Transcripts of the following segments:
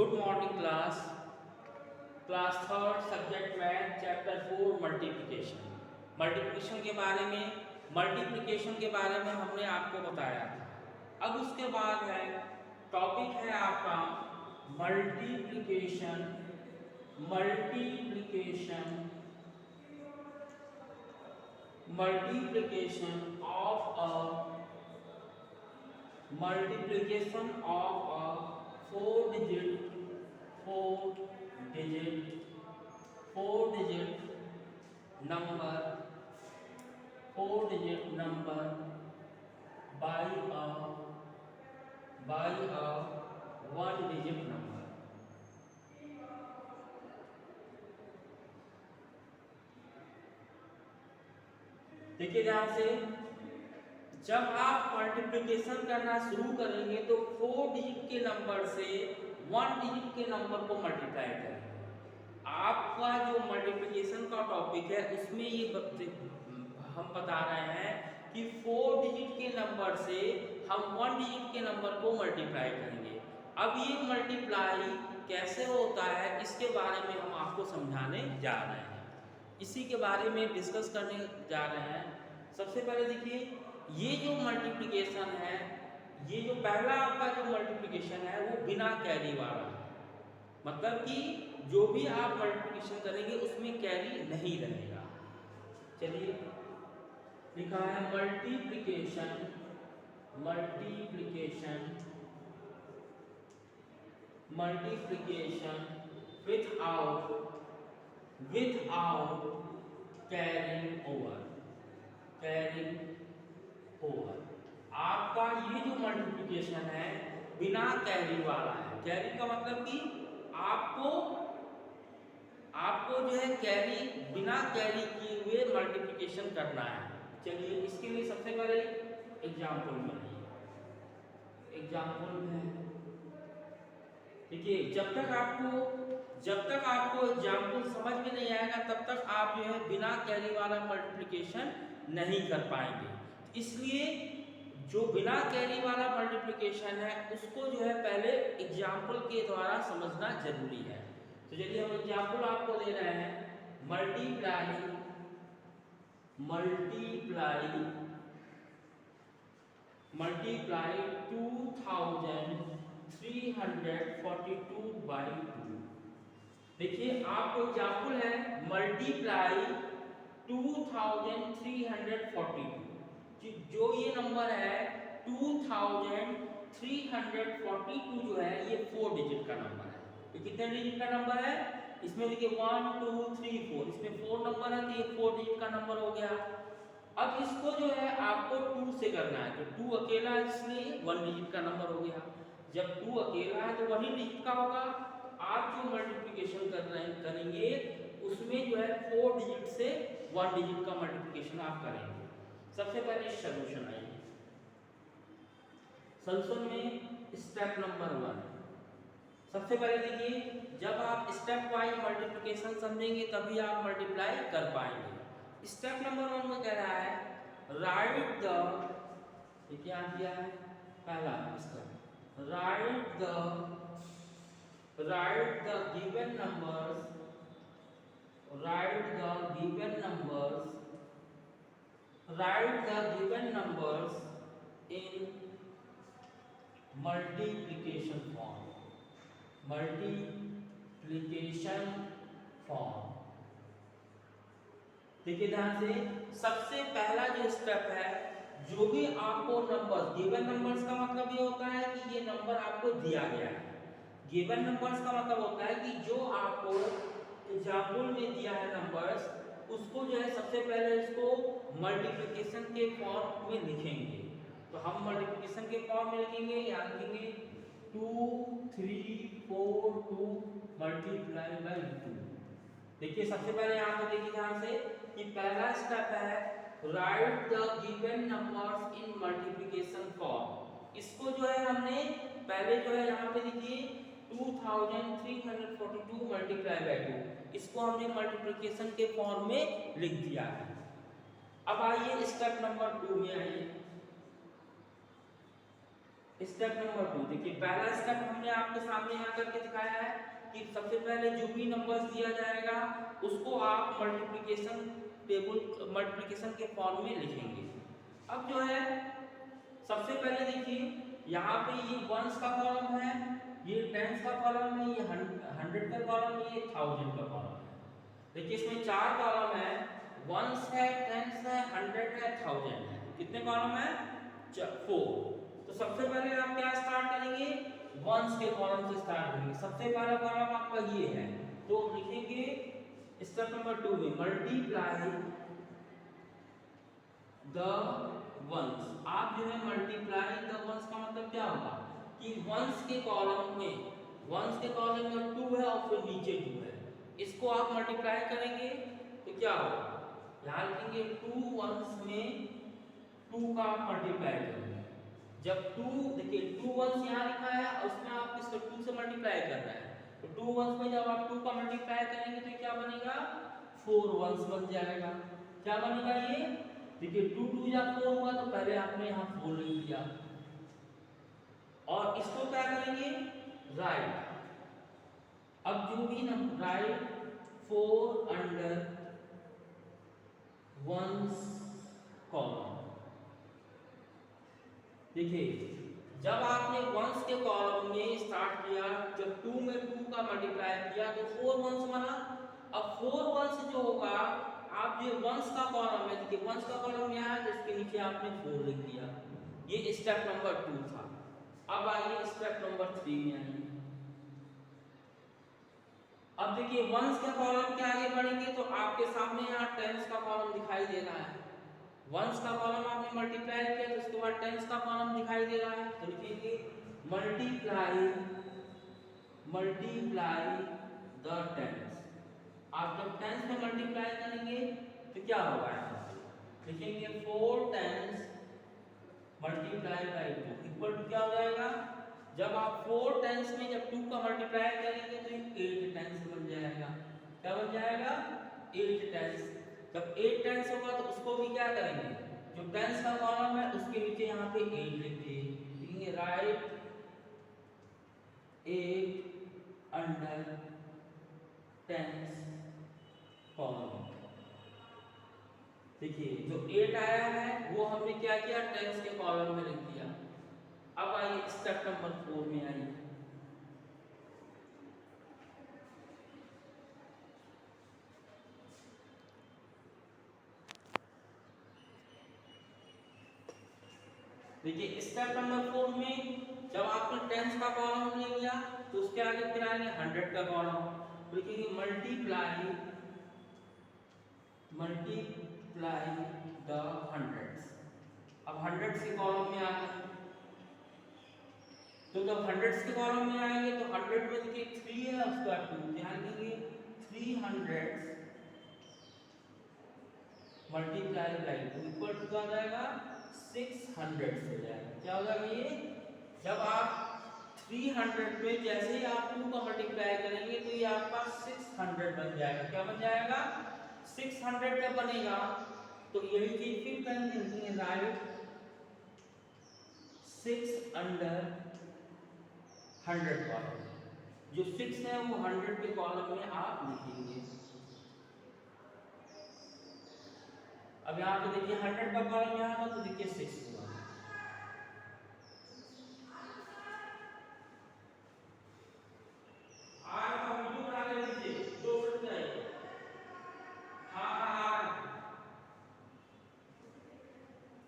Good morning class third subject math chapter 4 multiplication के बारे में हमने आपको बताया था। अब उसके बाद है टॉपिक है आपका multiplication multiplication multiplication of a four digit number by a one digit number। देखिए ध्यान से, जब आप मल्टीप्लिकेशन करना शुरू करेंगे तो 4 डिजिट के नंबर से 1 डिजिट के नंबर को मल्टीप्लाई करेंगे। आपका जो मल्टीप्लिकेशन का टॉपिक है उसमें ये हम बता रहे हैं कि 4 डिजिट के नंबर से हम 1 डिजिट के नंबर को मल्टीप्लाई करेंगे। अब ये मल्टीप्लाई कैसे होता है इसके बारे में हम आपको समझाने जा रहे हैं, इसी के बारे में डिस्कस करने जा रहे हैं। सबसे पहले देखिए, ये जो मल्टीप्लिकेशन है, ये जो पहला आपका जो मल्टीप्लिकेशन है वो बिना कैरी वाला है। मतलब कि जो भी आप मल्टीप्लिकेशन करेंगे उसमें कैरी नहीं रहेगा। चलिए, लिखा है मल्टीप्लिकेशन विथआउट कैरिंग ओवर। आपका ये जो मल्टीप्लिकेशन है बिना कैरी वाला है। कैरी का मतलब कि आपको जो है कैरी बिना कैरी किए हुए मल्टीप्लिकेशन करना है। चलिए, इसके लिए सबसे पहले एग्जाम्पल बनाइए। एग्जाम्पल में देखिए, जब तक आपको एग्जाम्पल समझ में नहीं आएगा तब तक आप जो है बिना कैरी वाला मल्टीप्लिकेशन नहीं कर पाएंगे। इसलिए जो बिना कैरी वाला मल्टीप्लिकेशन है उसको जो है पहले एग्जाम्पल के द्वारा समझना जरूरी है। तो चलिए, हम एग्जाम्पल आपको दे रहे हैं। Multiply 2342 by 2। देखिए, आपको एग्जाम्पल है मल्टीप्लाई 2342। जो ये नंबर है 2342 जो है ये 4 डिजिट का नंबर है। ये कितने डिजिट का नंबर है? इसमें देखिए 1 2 3 4, इसमें 4 नंबर है तो ये 4 डिजिट का नंबर हो गया। अब इसको जो है आपको 2 से करना है, तो 2 अकेला है इसलिए 1 डिजिट का नंबर हो गया। जब 2 अकेला है तो 1 ही डिजिट का होगा। आप जो मल्टीप्लिकेशन करेंगे उसमें जो है 4 डिजिट से 1 डिजिट का मल्टीप्लिकेशन आप करेंगे। सबसे पहले सॉल्यूशन आएंगे। सॉल्यूशन में स्टेप नंबर 1, सबसे पहले देखिए, जब आप स्टेप वाइज मल्टीप्लिकेशन समझेंगे तभी आप मल्टीप्लाई कर पाएंगे। स्टेप नंबर 1 में कह रहा है राइट द, क्या दिया है पहला step, right the given numbers in multiplication form। देखिए ध्यान से, सबसे पहला जो स्टेप है, जो भी आपको नंबर्स, गिवन नंबर्स का मतलब ये होता है कि ये नंबर आपको दिया गया है। गिवन नंबर्स का मतलब होता है कि जो आपको एग्जाम्पल में दिया है नंबर्स, उसको जो है सबसे पहले इसको मल्टीप्लिकेशन के फॉर्म में लिखेंगे। तो हम मल्टीप्लिकेशन के फॉर्म में लिखेंगे, याद लिखेंगे 2 3 4 2 मल्टीप्लाई बाय 2। देखिए, सबसे पहले यहाँ पे देखिए ध्यान से कि पहला स्टेप है right the given numbers in multiplication form. इसको जो है हमने पहले जो है यहाँ पे देखिए 2342 मल्टीप्लाई बाय 2, इसको हमने मल्टीप्लिकेशन के फॉर्म में लिख दिया है। अब आइए स्टेप नंबर 2 में आइए। स्टेप नंबर 2 देखिए, पहला स्टेप हमने आपके सामने यहाँ करके दिखाया है कि सबसे पहले जो भी नंबर्स दिया जाएगा उसको आप मल्टीप्लिकेशन टेबल, मल्टीप्लिकेशन के फॉर्म में लिखेंगे। अब जो है सबसे पहले देखिए यहाँ पे ये वंस का कॉलम है, ये टेंस का कॉलम है, ये 100 का कॉलम है, ये 1000 का कॉलम है। देखिए इसमें 4 कॉलम है, वंस है, टेंस है, 100 है, 1000 है। कितने कॉलम है? 4। तो सबसे पहले आप क्या स्टार्ट करेंगे? वंस के कॉलम से स्टार्ट करेंगे। सबसे पहला कॉलम आपका ये है, तो लिखेंगे स्टेप नंबर 2 में मल्टीप्लाई द वंस। आप जो है मल्टीप्लाई द वंस का मतलब क्या होगा कि वंस के कॉलम में, वंस के कॉलम में 2 है और फिर नीचे 2 है, इसको आप मल्टीप्लाई करेंगे तो क्या होगा? यहाँ लिखेंगे 2 वंस में 2 का आप मल्टीप्लाई करेंगे। जब 2 देखिए 2 वंस यहाँ लिखा है और उसमें आप इसको 2 से मल्टीप्लाई कर रहे हैं, तो 2 वंस में जब आप 2 का मल्टीप्लाई करेंगे तो क्या बनेगा? 4 वंस बन जाएगा। क्या बनेगा ये? देखिए 2 2 या 4 हुआ, तो पहले आपने यहाँ 4 लिख दिया और इसको क्या करेंगे? राइट। अब जो भी number right 4 under ones column. देखिए जब आपने वंस के कॉलम में स्टार्ट किया, जब 2 में 2 का मल्टीप्लाई किया तो 4 वंस बना। अब 4 वंस जो होगा, आप जो वंस का कॉलम है, देखिए वंस का कॉलम यहाँ है, जिसके नीचे आपने 4 लिख दिया। ये स्टेप नंबर 2 था। अब आइए स्टेप नंबर 3 में आइए। अब देखिए वंस के कॉलम के आगे बढ़ेंगे तो आपके सामने यहाँ टेंस का कॉलम दिखाई दे रहा है। वंस का कॉलम आपने मल्टीप्लाई किया तो उसके बाद टेंस का कॉलम दिखाई दे रहा है, तो लिखेंगे मल्टीप्लाई द टेंस। आप जब टेंस में मल्टीप्लाई करेंगे तो क्या होगा? लिखेंगे 4 tens multiply by 2 equal to क्या हो जाएगा? जब आप 4 टेंस में जब 2 का मल्टीप्लाई करेंगे तो 8 टेंस बन जाएगा। क्या बन जाएगा? 8 टेंस। जब 8 टेंस होगा तो उसको भी क्या करेंगे? जो टेंस का कॉलम है उसके नीचे यहाँ पे 8 लिख दिए, राइट 8 अंडर टेंस कॉलम। देखिए जो 8 आया है वो हमने क्या किया? टेंस के कॉलम में लिख दिया। अब आइए स्टेप नंबर 4 में आइए। देखिए स्टेप नंबर 4 में जब आपने टेंस का कॉलम ले लिया तो उसके आगे फिर आएंगे 100 का कॉलम, तो लिखेंगे मल्टीप्लाई द हंड्रेड्स। अब हंड्रेड्स के कॉलम में आ गए, तो जब हंड्रेड्स के कॉलम में आएंगे तो 100 में देखिए 3 है, उसके बाद 2, ध्यान देंगे 300 मल्टीप्लाई बाय 2 इक्वल टू क्या हो जाएगा? 600 हो जाएगा। क्या हो जाएगा ये? जब आप 300 में जैसे ही आप 2 का मल्टीप्लाई करेंगे तो ये आपका 600 बन जाएगा। क्या बन जाएगा? 600 जब बनेगा तो यही चीज फिर करेंगे, राइट 6 अंडर 100 कॉलम। जो 6 है वो 100 के कॉलम में आप लिखेंगे। अब यहाँ पे देखिए 100 का कॉलम यहाँ था तो देखिए 6 हुआ।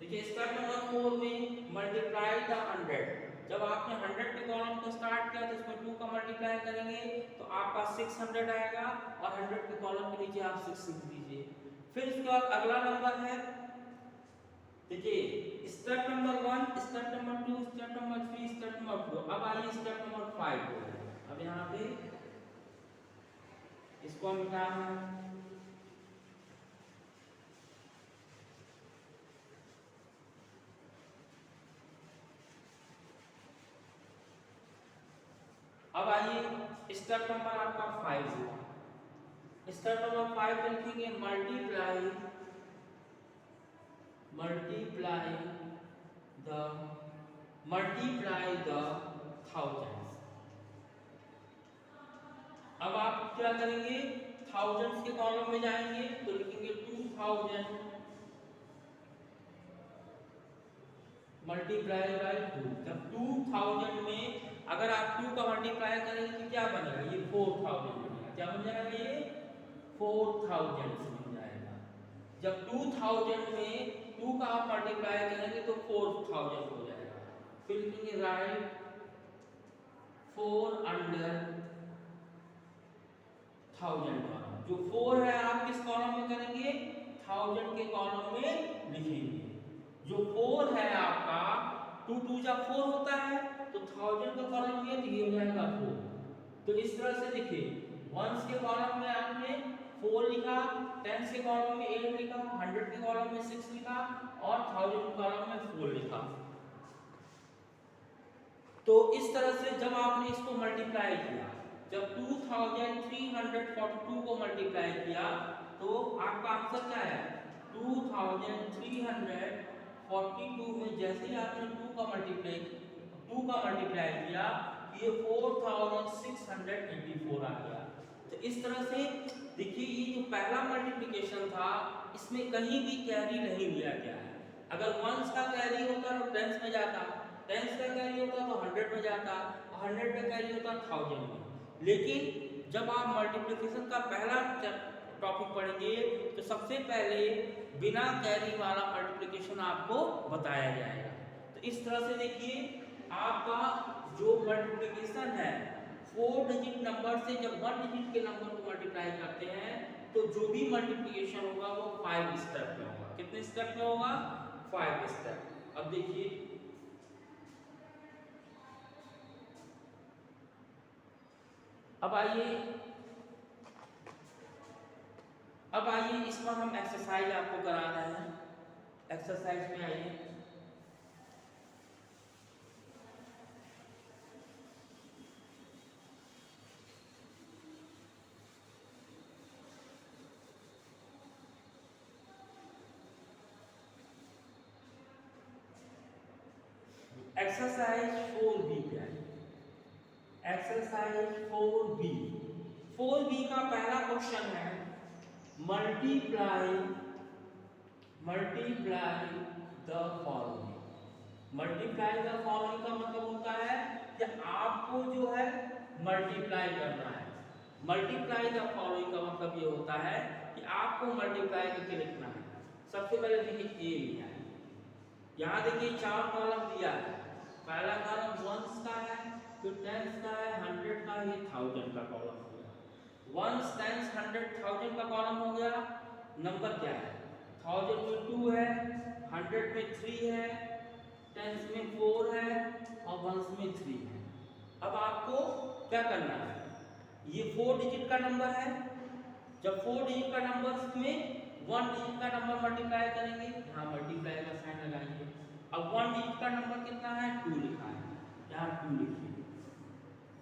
देखिए स्टेप नंबर 4 में मल्टीप्लाई द 100। जब आपने 100 के कॉलम को स्टार्ट किया तो इसमें 2 का मल्टीप्लाई करेंगे तो आपका 600 आएगा और 100 के कॉलम के नीचे आप 6 लिख दीजिए। फिर उसके बाद अगला नंबर है, देखिए step number 1, step number 2, step number 3, step number 4। अब आइए स्टेप नंबर 5 को। अब यहाँ पे इसको हम मिटाना है। अब आइए स्टेप नंबर आपका 5 हुआ। स्टेप नंबर 5 में लिखेंगे multiply the multiply the thousands. अब आप क्या करेंगे, थाउजेंड्स के कॉलम में जाएंगे तो लिखेंगे 2000 मल्टीप्लाई बाय 2। जब 2000 में अगर आप 2 का मल्टीप्लाई करेंगे तो क्या बनेगा, ये 4000 बनेगा। क्या बन जाएगा, ये 4000 बन जाएगा। जब 2000 में 2 का आप मल्टीप्लाई करेंगे तो 4000 हो जाएगा। फिर लिखेंगे राइट 4 अंडर 1000 कॉलम। जो 4 है आप किस कॉलम में करेंगे, 1000 के कॉलम में लिखेंगे। जो 4 है आपका 2 2 जा 4 होता है तो 1000 का कॉलम ये तो ये हो जाएगा 4। तो इस तरह से देखिए, वंस के कॉलम में आपने 4 लिखा, टेंस के कॉलम में 8 लिखा, 100 के कॉलम में 6 लिखा और 1000 के कॉलम में 4 लिखा। तो इस तरह से जब आपने इसको मल्टीप्लाई किया, जब 2342 को मल्टीप्लाई किया तो आपका आंसर क्या है, 2342 में जैसे ही आपने 2 का मल्टीप्लाई किया ये 4684 आ गया। तो इस तरह से देखिए, ये जो पहला मल्टीप्लिकेशन था इसमें कहीं भी कैरी नहीं लिया गया है। अगर वंस का कैरी होता तो टेंस में जाता, टेंस का कैरी होता तो 100 में जाता, 100 का कैरी होता 1000 में। लेकिन जब आप मल्टीप्लिकेशन का पहला टॉपिक पढ़ेंगे तो सबसे पहले बिना कैरी वाला मल्टीप्लिकेशन आपको बताया जाएगा। तो इस तरह से देखिए, आपका जो मल्टीप्लिकेशन है 4 डिजिट नंबर से जब 1 डिजिट के नंबर को मल्टीप्लाई करते हैं तो जो भी मल्टीप्लिकेशन होगा वो 5 स्टेप में होगा। कितने स्टेप में होगा, 5 स्टेप। अब देखिए, अब आइए इस पर हम एक्सरसाइज आपको करा रहे हैं। एक्सरसाइज में आइए, एक्सरसाइज 4B पे आइए। एक्सरसाइज 4B का पहला क्वेश्चन है multiply the following. Multiply the following का मतलब होता है कि आपको जो है मल्टीप्लाई करना है। मल्टीप्लाई द फॉलोइंग का मतलब ये होता है कि आपको मल्टीप्लाई करके लिखना है। सबसे पहले देखिए ए लिया है, यहाँ देखिए 4 कॉलम दिया है। पहला कॉलम वंस का है, फिर टेंस का है, 100 का, ये 1000 का कॉलम हो गया। वंस, टेंस, 100, 1000 का कॉलम हो गया। नंबर क्या है, 1000 में 2 है, 100 में 3 है, टेंस में 4 है और वंस में 3 है। अब आपको क्या करना है, ये 4 डिजिट का नंबर है। जब 4 डिजिट का नंबर में 1 डिजिट का नंबर मल्टीप्लाई करेंगे, यहाँ मल्टीप्लाई का साइन लगाएंगे। अब 1 डिजिट का नंबर कितना है, 2 लिखा है, यहाँ 2 लिखिए।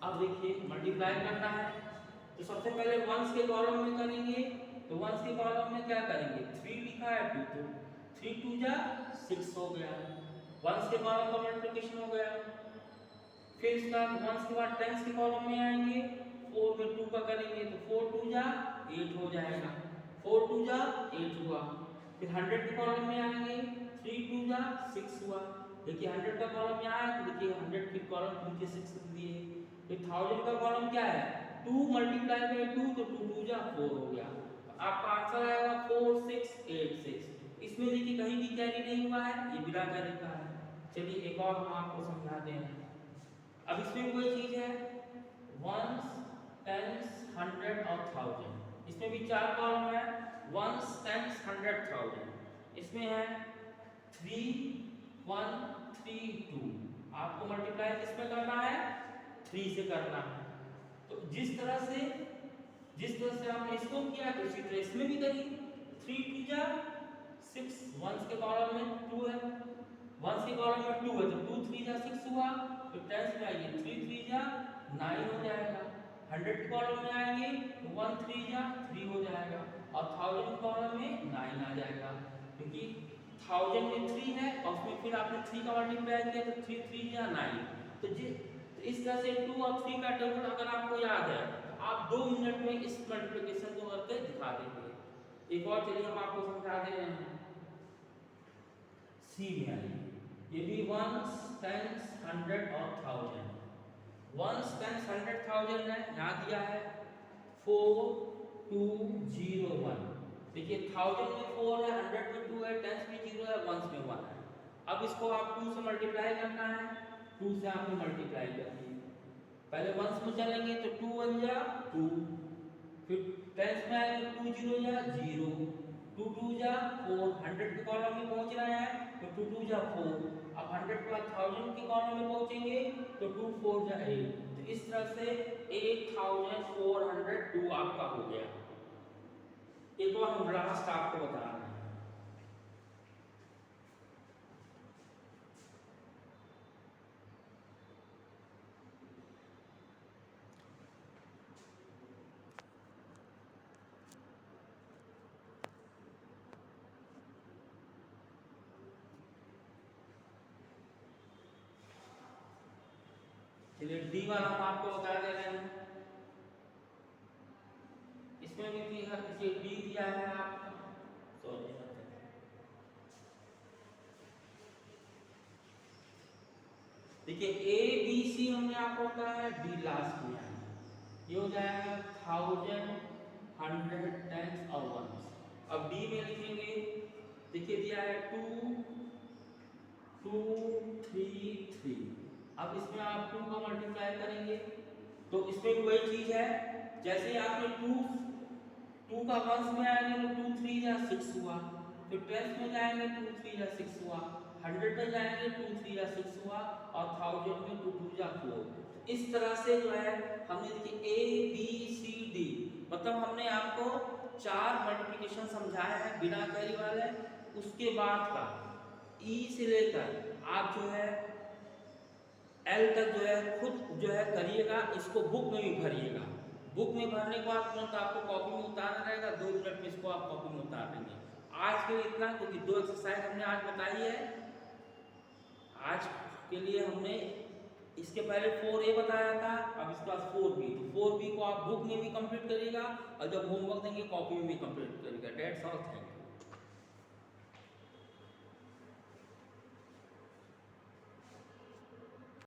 अब देखिए मल्टीप्लाई करना है तो सबसे पहले वंस के कॉलम में करेंगे। तो वंस के कॉलम में क्या करेंगे, 3 लिखा है, 2 तो 3 2 जा 6 हो गया। वंस के कॉलम का मल्टीप्लिकेशन हो गया। फिर इसका वंस के बाद टेंस के कॉलम में आएंगे, 4 में 2 का करेंगे तो 4 2 जा 8 हो जाएगा, 4 2 जा 8 हुआ। फिर 100 के कॉलम में आएंगे, 3 2 जा 6 हुआ। देखिए 100 का कॉलम यहाँ है तो देखिए 100 के कॉलम नीचे 6 लिख दिए। फिर 1000 का कॉलम क्या है, 2 मल्टीप्लाई बाय 2 तो 2 2 जा 4 हो गया। आपका आंसर आएगा 4686। इसमें देखिए कहीं भी कैरी नहीं हुआ है, ये बिना कैरी का है। चलिए एक और हम आपको समझाते हैं। अब इसमें कोई चीज है वंस, टेंस, 100 और 1000। इसमें भी 4 कॉलम है, वंस, टेंस, 100, 1000। इसमें है 3 1 3 2। आपको मल्टीप्लाई किसमें करना है, 3 से करना है। तो जिस तरह से आपने इसको किया तो इसी तरह इसमें भी करिए। 3 2 जा 6, वंस के कॉलम में 2 है, वंस के कॉलम में 2 है तो 2 3 जा 6 हुआ। फिर टेंस में आइए, 3 3 जा 9 हो जाएगा। 100 के कॉलम में आएंगे तो 1 3 जा 3 हो जाएगा और 1000 के कॉलम में 9 आ जाएगा। क्योंकि 1000 में 3 है और उसमें फिर आपने 3 का मल्टीप्लाई किया तो 3 3 या 9। तो इस तरह से 2 और 3 का टेबल अगर आपको याद है तो आप 2 मिनट में इस मल्टीप्लिकेशन को करके दिखा देंगे। एक और चलिए हम आपको समझा दे रहे हैं। सी में आइए, ये भी वंस, टेंस, 100 और 1000। वंस, टेंस, 100, 1000 है, यहाँ दिया है 4201। देखिए 1000 में 4 है, 100 में 2 है, टेंस में 0 है, वंस में 1 है। अब इसको आप 2 से मल्टीप्लाई करना है, 2 से आपने मल्टीप्लाई कर दी। पहले वंस में चलेंगे तो 2 1 जा 2, फिर टेंस में आएंगे 2 0 जा 0, 2 2 जा 4, 100 के कॉलम में पहुंच रहे हैं तो 2 2 जा 4। अब 100 के बाद 1000 के कॉलम में पहुंचेंगे तो 2 4 जा 8। तो इस तरह से 8402 आपका हो गया। एक और हम लास्ट आपको बता रहे हैं। चलिए डी वाला हम आपको बता दे रहे हैं। इसमें भी डी दिया है आपको, सॉरी देखिए ए बी सी हमने आपको बताया, डी लास्ट में आएगा। ये हो जाएगा 1000, 100, टेंस और वंस। अब डी में लिखेंगे, देखिए दिया है 2 2 3 3। अब इसमें आप 2 का मल्टीप्लाई करेंगे तो इसमें भी वही चीज है, जैसे आपने 2 का वंस में आएंगे तो 2 3 या 6 हुआ, फिर टेंस में जाएंगे 2 3 या 6 हुआ, 100 में जाएंगे 2 3 या 6 हुआ और 1000 में 2 2 या 4। इस तरह से जो है हमने देखिए ए बी सी डी, मतलब हमने आपको 4 मल्टीप्लिकेशन समझाया है बिना कैरी वाले। उसके बाद का ई से लेकर आप जो है एल तक जो है खुद जो है करिएगा, इसको बुक में भी भरिएगा। बुक में भरने के बाद तुरंत आपको कॉपी में उतारना रहेगा, 2 मिनट में इसको आप कॉपी में उतार देंगे। आज के लिए इतना, क्योंकि 2 एक्सरसाइज हमने आज बताई है। आज के लिए हमने इसके पहले 4A बताया था, अब इसके बाद 4B। तो 4B को आप बुक में भी कंप्लीट करिएगा और जब होमवर्क देंगे कॉपी में भी कंप्लीट करिएगा। That's all, thank you.